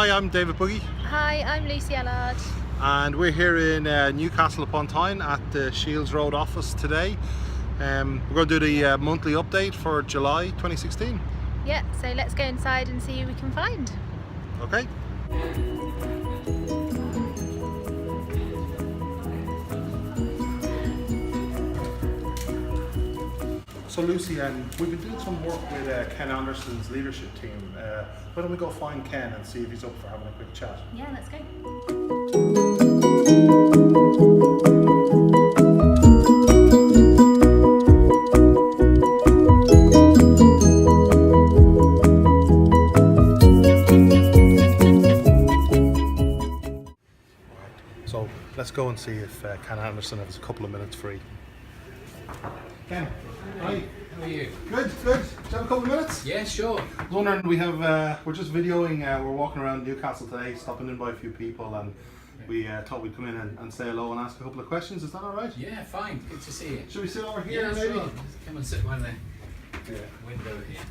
Hi, I'm David Boogie, Hi, I'm Lucy Allard. and we're here in Newcastle upon Tyne at the Shields Road office today. We're going to do the monthly update for July 2016. Yeah, so let's go inside and see who we can find. Okay. So Lucy, we've been doing some work with Ken Anderson's leadership team. Why don't we go find Ken and see if he's up for having a quick chat? Yeah, let's go. So let's go and see if Ken Anderson has a couple of minutes free. Ken, hi. How are you? Good, good. Do you have a couple of minutes? Yeah, sure. I was wondering, we're just videoing, we're walking around Newcastle today, stopping in by a few people, and we thought we'd come in and say hello and ask a couple of questions. Is that alright? Yeah, fine. Good to see you. Should we sit over here Yeah, maybe? sure. Come and sit by the Yeah, window here.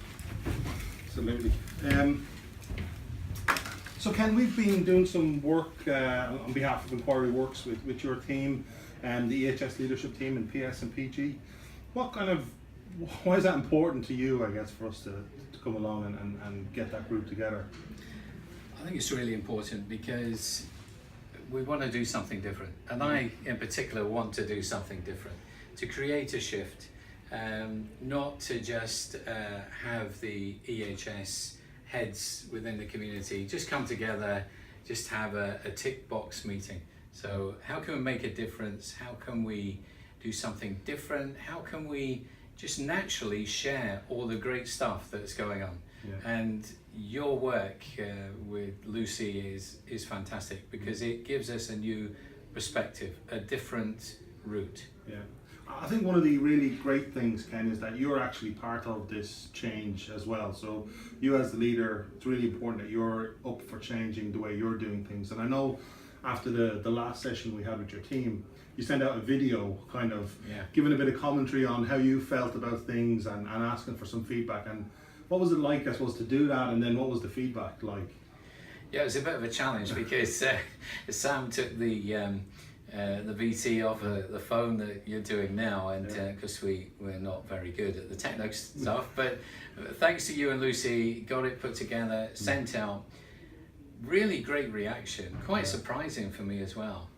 absolutely. So Ken, we've been doing some work on behalf of Inquiry Works with your team and the EHS leadership team in PS and PG. Why is that important to you, I guess, for us to come along and get that group together? I think it's really important because we want to do something different. And I, in particular, want to do something different. To create a shift, not to just have the EHS heads within the community just come together, just have a tick box meeting. So how can we make a difference? How can we do something different? How can we just naturally share all the great stuff that's going on? Yeah. And your work with Lucy is fantastic because it gives us a new perspective, a different route. Yeah, I think one of the really great things, Ken, is that you're actually part of this change as well. So you as the leader, it's really important that you're up for changing the way you're doing things. And I know after the last session we had with your team, you sent out a video kind of giving a bit of commentary on how you felt about things and asking for some feedback. And what was it like, I suppose, to do that, and then what was the feedback like? Yeah, it was a bit of a challenge because Sam took the VT off the phone that you're doing now, and because we're not very good at the techno stuff, but thanks to you and Lucy, got it put together, sent out. Really great reaction, quite surprising for me as well.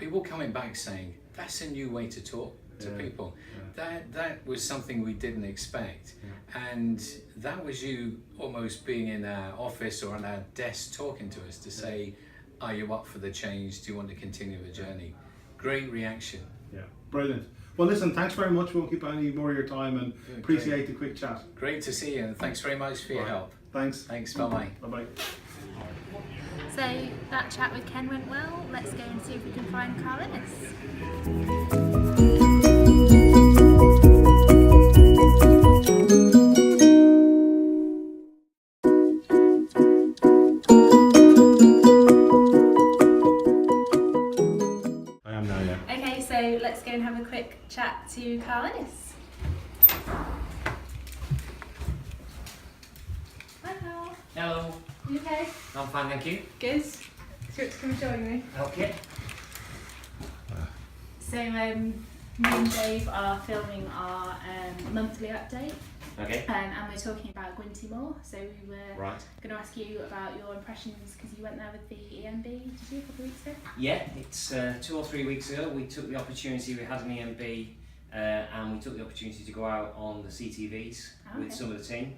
People coming back saying, that's a new way to talk to people. That was something we didn't expect. And that was you almost being in our office or on our desk talking to us to say, are you up for the change? Do you want to continue the journey? Great reaction. Yeah, brilliant. Well, listen, thanks very much. We won't keep any more of your time, and appreciate the quick chat. Great to see you, and thanks very much for your help. Thanks. Thanks, bye-bye. Bye-bye. So that chat with Ken went well. Let's go and see if we can find Carl Innes. I am now, yeah. Okay, so let's go and have a quick chat to Carl Innes. Hi Carl. Hello, You okay? I'm fine, thank you. Good. So you come and join me. Okay. So me and Dave are filming our monthly update. Okay. And we're talking about Gwynty Moor. So we were Right. going to ask you about your impressions because you went there with the EMB, did you, a couple of weeks ago? Yeah, it's 2 or 3 weeks ago. We took the opportunity. We had an EMB, and we took the opportunity to go out on the CTVs with some of the team.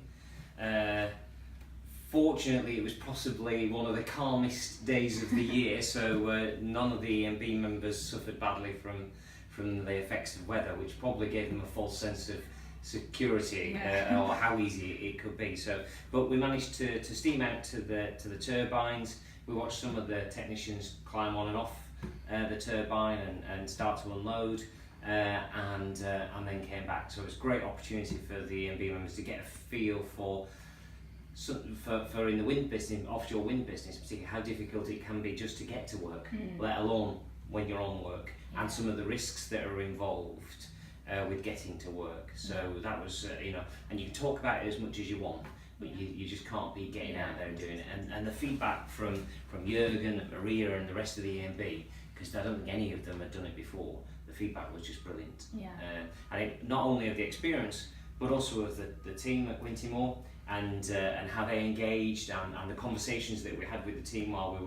Fortunately, it was possibly one of the calmest days of the year, so none of the EMB members suffered badly from the effects of weather, which probably gave them a false sense of security or how easy it could be. So, but we managed to steam out to the turbines. We watched some of the technicians climb on and off the turbine and start to unload, and then came back. So it was a great opportunity for the EMB members to get a feel for in the wind business, offshore wind business, particularly how difficult it can be just to get to work, let alone when you're on work, and some of the risks that are involved. with getting to work. So that was, and you can talk about it as much as you want, but you just can't be getting out there and doing it. And the feedback from Jürgen and Maria and the rest of the EMB, because I don't think any of them had done it before, the feedback was just brilliant. Yeah. I think not only of the experience, but also of the team at Wintimore and how they engaged and the conversations that we had with the team while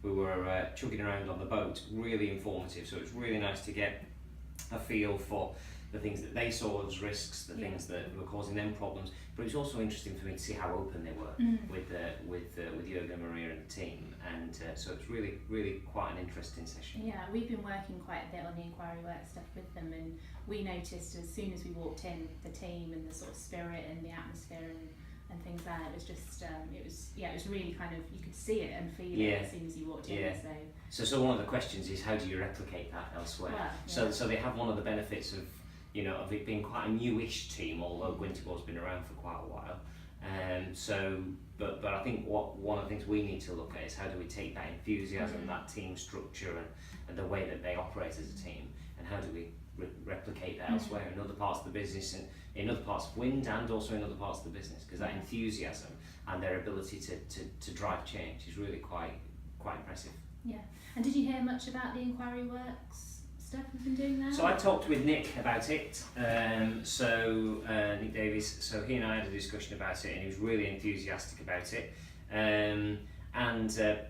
we were chugging around on the boat, really informative. So it was really nice to get a feel for the things that they saw as risks, the things that were causing them problems. But it was also interesting for me to see how open they were with Jürgen, Maria and the team, and so it's really, really quite an interesting session. Yeah, we've been working quite a bit on the inquiry work stuff with them, and we noticed as soon as we walked in, the team and the sort of spirit and the atmosphere and things like that. It was just, it was really kind of, you could see it and feel it as soon as you walked in. So one of the questions is, how do you replicate that elsewhere? Well, So they have one of the benefits of, of it being quite a newish team, although Wintimore's been around for quite a while. But I think one of the things we need to look at is how do we take that enthusiasm, that team structure, and the way that they operate as a team, and how do we replicate that elsewhere in other parts of the business, and in other parts of Wind, and also in other parts of the business, because that enthusiasm and their ability to drive change is really quite impressive. Yeah. And did you hear much about the inquiry works stuff we've been doing now? So I talked with Nick about it, Nick Davies, so he and I had a discussion about it, and he was really enthusiastic about it.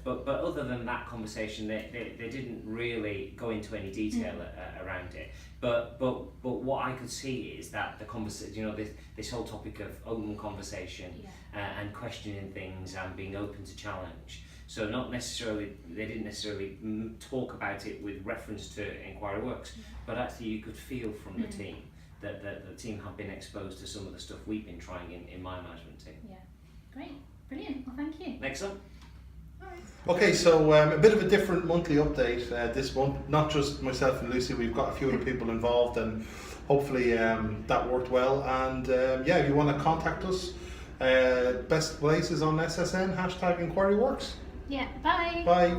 But other than that conversation, they didn't really go into any detail around it. But what I could see is that the conversation, this whole topic of open conversation and questioning things and being open to challenge. So they didn't necessarily talk about it with reference to inquiry works, but actually you could feel from the team that the team have been exposed to some of the stuff we've been trying in my management team. Yeah, great, brilliant. Well, thank you. Next up. Okay, so a bit of a different monthly update this month. Not just myself and Lucy, we've got a few other people involved, and hopefully that worked well. And if you want to contact us, best places on SSN, #InquiryWorks. Yeah, bye. Bye.